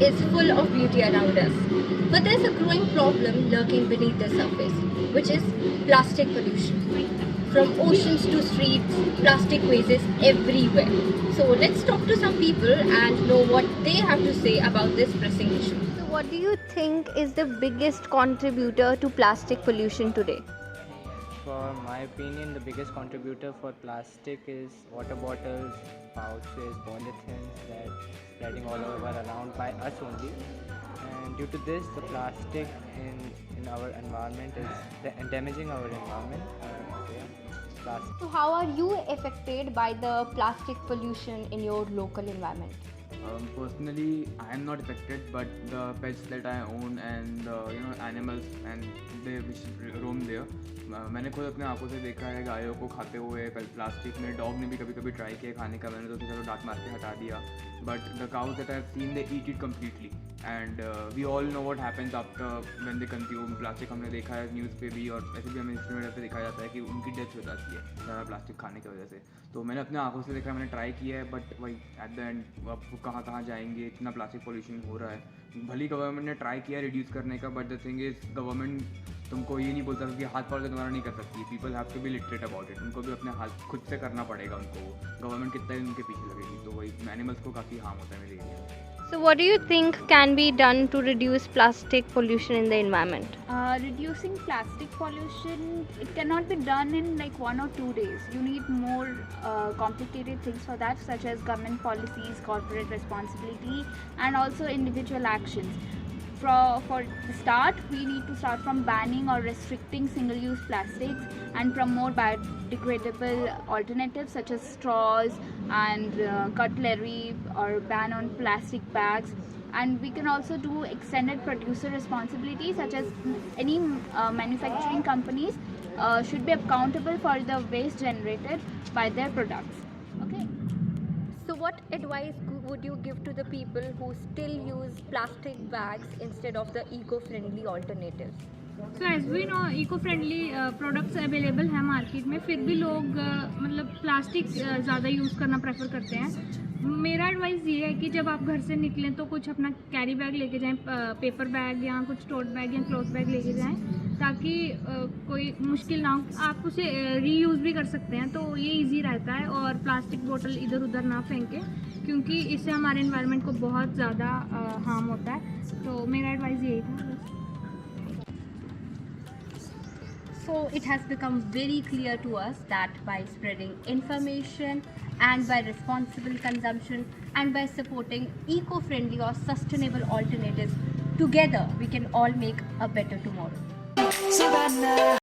is full of beauty around us. But there's a growing problem lurking beneath the surface, which is plastic pollution. From oceans to streets, plastic waste is everywhere. So let's talk to some people and know what they have to say about this pressing issue. So what do you think is the biggest contributor to plastic pollution today? For my opinion, the biggest contributor for plastic is water bottles, pouches, polythenes that spreading all over around by us only. And due to this, the plastic in our environment is damaging our environment. Plastic. So how are you affected by the plastic pollution in your local environment? Personally, I am not affected, but the pets that I own and animals and they which roam there, मैंने खुद अपने आंखों से देखा है गायों को खाते हुए प्लास्टिक में. डॉग ने भी कभी कभी ट्राई किया खाने का, मैंने तो उसे चलो डांट मार के हटा दिया. But the cause that I have seen they eat it completely and we all know what happens after when they consume plastic. हमने देखा है न्यूज़ पे भी और ऐसे भी हमें हिस्ट्री मीडिया पे दिखाया जाता है कि उनकी डेथ हो जाती है ज़्यादा प्लास्टिक खाने की वजह से. तो मैंने अपने आंखों से देखा है, मैंने ट्राई किया है, बट वही एट द एंड अब कहाँ कहाँ जाएंगे, इतना प्लास्टिक पोल्यूशन हो रहा है. भली गवर्नमेंट ने ट्राई किया रिड्यूस करने का, but the thing is government तुमको ये नहीं बोल सकती कि हाथ पकड़ के तुम्हारा नहीं कर सकती. People have to be literate about it. उनको भी अपने हाथ खुद से करना पड़ेगा उनको. गवर्नमेंट कितना ही उनके पीछे लगेगी. तो वही एनिमल्स को काफ़ी हार्म होता है मेरे एरिया में. So what do you think can be done to reduce plastic pollution in the environment? Reducing plastic pollution, it cannot be done in like 1 or 2 days. You need more complicated things for that, such as government policies, corporate responsibility, and also individual actions. For the start, we need to start from banning or restricting single-use plastics and promote biodegradable alternatives such as straws and cutlery, or ban on plastic bags. And we can also do extended producer responsibility, such as any manufacturing companies should be accountable for the waste generated by their products. Okay. So what advice would you give to the people who still use plastic bags instead of the eco-friendly alternatives? So as we know eco friendly products available हैं market में, फिर भी लोग मतलब plastic ज़्यादा use करना prefer करते हैं. मेरा एडवाइस ये है कि जब आप घर से निकलें तो कुछ अपना कैरी बैग लेके जाएं, पेपर बैग या कुछ टोट बैग या क्लॉथ बैग लेके जाएं, ताकि कोई मुश्किल ना हो. आप उसे रीयूज़ भी कर सकते हैं, तो ये इजी रहता है. और प्लास्टिक बोतल इधर उधर ना फेंकें, क्योंकि इससे हमारे एनवायरनमेंट को बहुत ज़्यादा हार्म होता है. तो मेरा एडवाइस यही था. So it has become very clear to us that by spreading information and by responsible consumption and by supporting eco-friendly or sustainable alternatives, together we can all make a better tomorrow.